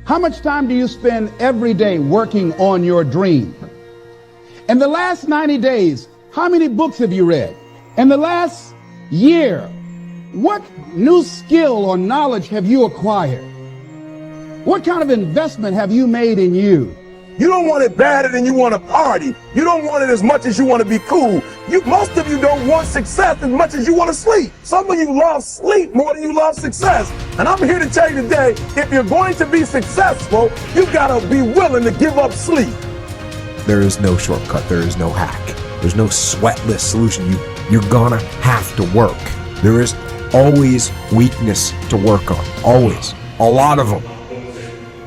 How much time do you spend every day working on your dream? In the last 90 days, how many books have you read? In the last year, what new skill or knowledge have you acquired? What kind of investment have you made in you? You don't want it badder than you want to party. You don't want it as much as you want to be cool. Most of you don't want success as much as you want to sleep. Some of you love sleep more than you love success. And I'm here to tell you today, if you're going to be successful, you gotta be willing to give up sleep. There is no shortcut. There is no hack. There's no sweatless solution. You're gonna have to work. There is always weakness to work on. Always. A lot of them.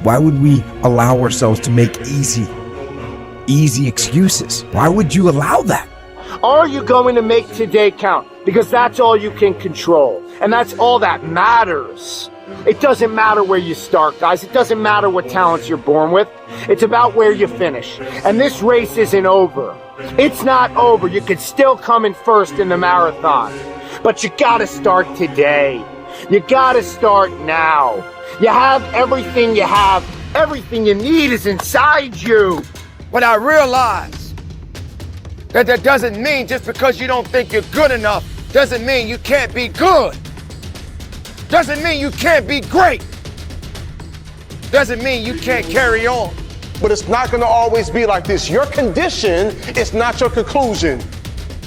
Why would we allow ourselves to make easy excuses? Why would you allow that? Are you going to make today count? Because that's all you can control. And that's all that matters. It doesn't matter where you start, guys. It doesn't matter what talents you're born with. It's about where you finish. And this race isn't over. It's not over. You could still come in first in the marathon. But you gotta start today. You gotta start now. You have everything you have. Everything you need is inside you. But I realize that doesn't mean just because you don't think you're good enough doesn't mean you can't be good. Doesn't mean you can't be great. Doesn't mean you can't carry on. But it's not gonna always be like this. Your condition is not your conclusion.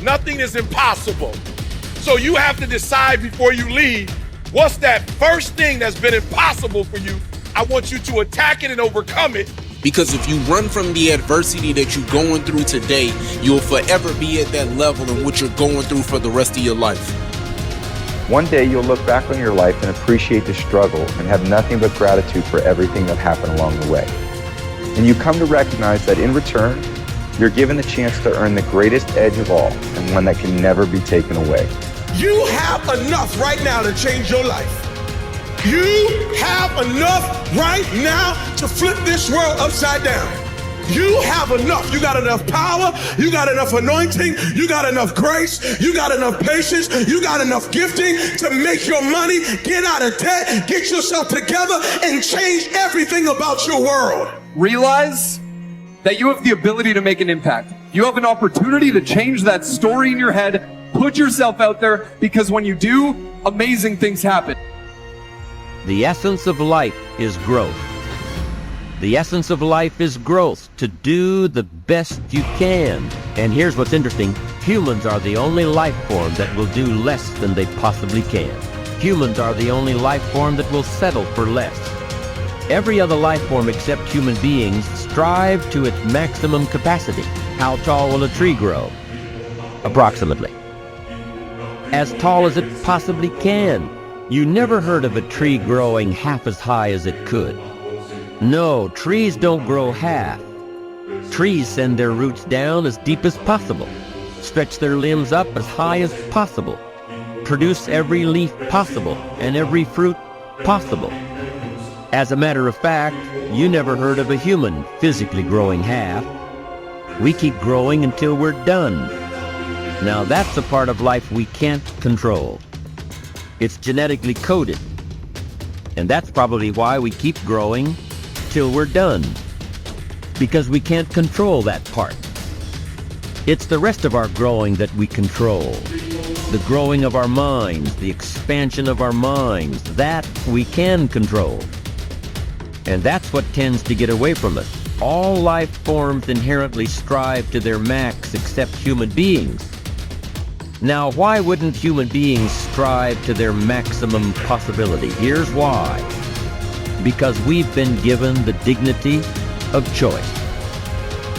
Nothing is impossible. So you have to decide before you leave, what's that first thing that's been impossible for you? I want you to attack it and overcome it. Because if you run from the adversity that you're going through today, you'll forever be at that level in which you're going through for the rest of your life. One day you'll look back on your life and appreciate the struggle and have nothing but gratitude for everything that happened along the way. And you come to recognize that in return, you're given the chance to earn the greatest edge of all, and one that can never be taken away. You have enough right now to change your life. You have enough right now to flip this world upside down. You have enough. You got enough power. You got enough anointing. You got enough grace. You got enough patience. You got enough gifting to make your money, get out of debt, get yourself together, and change everything about your world. Realize that you have the ability to make an impact. You have an opportunity to change that story in your head. Put yourself out there, because when you do, amazing things happen. The essence of life is growth. The essence of life is growth, to do the best you can. And here's what's interesting. Humans are the only life form that will do less than they possibly can. Humans are the only life form that will settle for less. Every other life form except human beings strive to its maximum capacity. How tall will a tree grow? Approximately as tall as it possibly can. You never heard of a tree growing half as high as it could. No, trees don't grow half. Trees send their roots down as deep as possible, stretch their limbs up as high as possible, produce every leaf possible and every fruit possible. As a matter of fact, you never heard of a human physically growing half. We keep growing until we're done. Now that's a part of life we can't control. It's genetically coded. And that's probably why we keep growing till we're done. Because we can't control that part. It's the rest of our growing that we control. The growing of our minds, the expansion of our minds, that we can control. And that's what tends to get away from us. All life forms inherently strive to their max except human beings. Now, why wouldn't human beings strive to their maximum possibility? Here's why. Because we've been given the dignity of choice.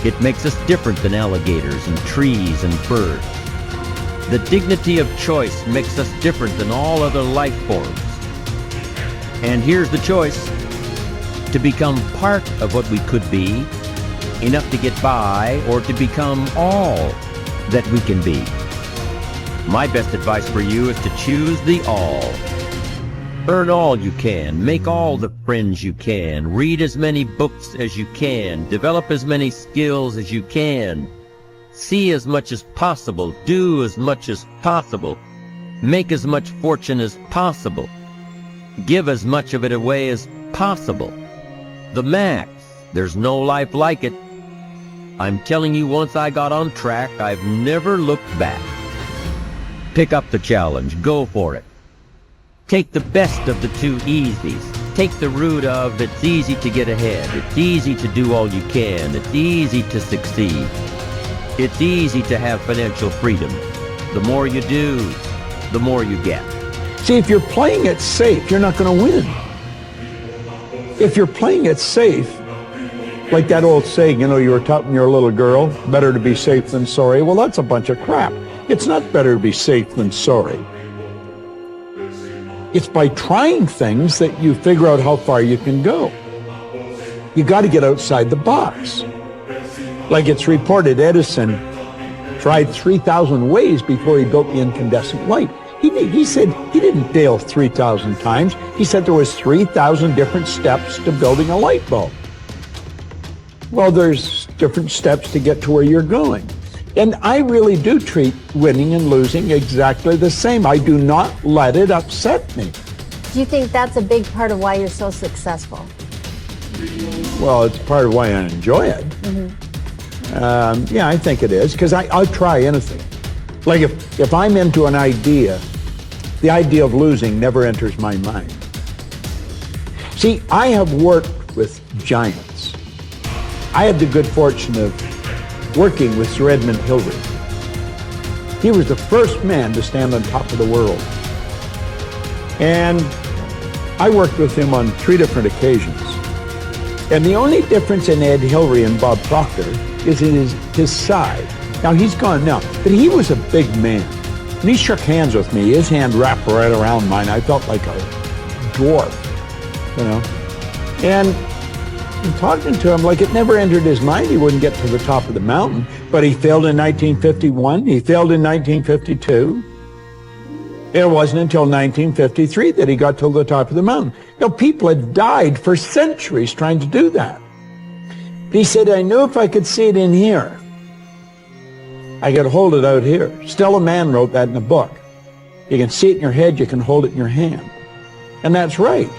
It makes us different than alligators and trees and birds. The dignity of choice makes us different than all other life forms. And here's the choice: to become part of what we could be, enough to get by, or to become all that we can be. My best advice for you is to choose the all. Earn all you can, make all the friends you can, read as many books as you can, develop as many skills as you can, see as much as possible, do as much as possible, make as much fortune as possible, give as much of it away as possible. The max. There's no life like it. I'm telling you, once I got on track, I've never looked back. Pick up the challenge. Go for it. Take the best of the two easies. Take the route of it's easy to get ahead. It's easy to do all you can. It's easy to succeed. It's easy to have financial freedom. The more you do, the more you get. See, if you're playing it safe, you're not going to win. If you're playing it safe, like that old saying, you know, you were taught when you're a little girl, better to be safe than sorry. Well, that's a bunch of crap. It's not better to be safe than sorry. It's by trying things that you figure out how far you can go. You got to get outside the box. Like it's reported, Edison tried 3,000 ways before he built the incandescent light. He said he didn't fail 3,000 times. He said there was 3,000 different steps to building a light bulb. Well, there's different steps to get to where you're going. And I really do treat winning and losing exactly the same. I do not let it upset me. Do you think that's a big part of why you're so successful? Well, it's part of why I enjoy it. Yeah, I think it is, because I'll try anything. Like if I'm into an idea, the idea of losing never enters my mind. See, I have worked with giants. I had the good fortune of working with Sir Edmund Hillary. He was the first man to stand on top of the world. And I worked with him on 3 different occasions. And the only difference in Ed Hillary and Bob Proctor is in his side. Now, he's gone now, but he was a big man. And he shook hands with me. His hand wrapped right around mine. I felt like a dwarf, you know. And talking to him, like it never entered his mind he wouldn't get to the top of the mountain. But he failed in 1951. He failed in 1952. It wasn't until 1953 that he got to the top of the mountain. You know, people had died for centuries trying to do that. But he said, I knew if I could see it in here, I could hold it out here. Stella Mann wrote that in a book. You can see it in your head, you can hold it in your hand. And that's right.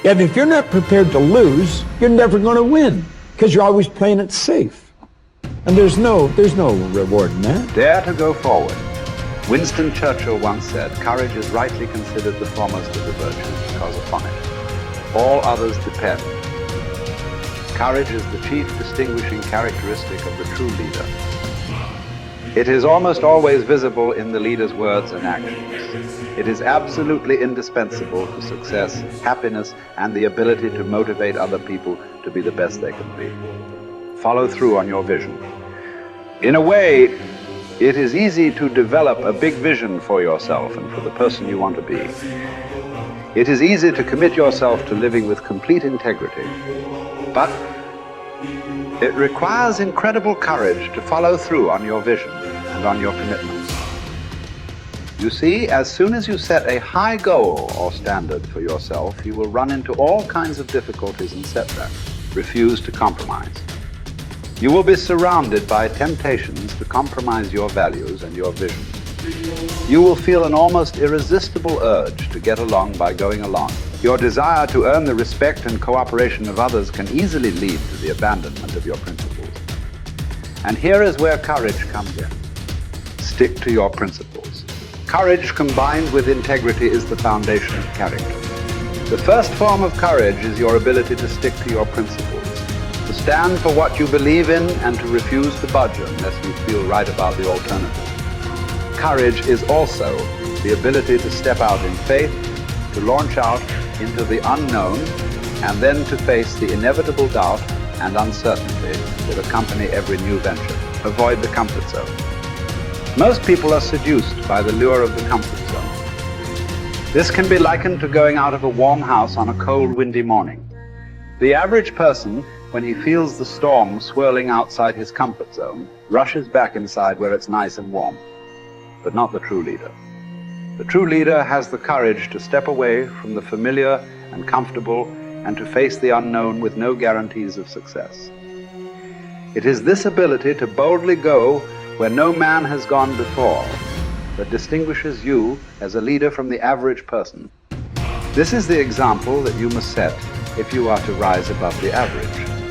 And if you're not prepared to lose, you're never going to win, because you're always playing it safe. And there's no reward in that. Dare to go forward. Winston Churchill once said, courage is rightly considered the foremost of the virtues, because upon it all others depend. Courage is the chief distinguishing characteristic of the true leader. It is almost always visible in the leader's words and actions. It is absolutely indispensable to success, happiness, and the ability to motivate other people to be the best they can be. Follow through on your vision. In a way, it is easy to develop a big vision for yourself and for the person you want to be. It is easy to commit yourself to living with complete integrity. But it requires incredible courage to follow through on your vision and on your commitments. You see, as soon as you set a high goal or standard for yourself, you will run into all kinds of difficulties and setbacks. Refuse to compromise. You will be surrounded by temptations to compromise your values and your vision. You will feel an almost irresistible urge to get along by going along. Your desire to earn the respect and cooperation of others can easily lead to the abandonment of your principles. And here is where courage comes in. Stick to your principles. Courage combined with integrity is the foundation of character. The first form of courage is your ability to stick to your principles, to stand for what you believe in and to refuse to budge unless you feel right about the alternative. Courage is also the ability to step out in faith, to launch out into the unknown, and then to face the inevitable doubt and uncertainty that accompany every new venture. Avoid the comfort zone. Most people are seduced by the lure of the comfort zone. This can be likened to going out of a warm house on a cold, windy morning. The average person, when he feels the storm swirling outside his comfort zone, rushes back inside where it's nice and warm. But not the true leader. The true leader has the courage to step away from the familiar and comfortable and to face the unknown with no guarantees of success. It is this ability to boldly go where no man has gone before that distinguishes you as a leader from the average person. This is the example that you must set if you are to rise above the average.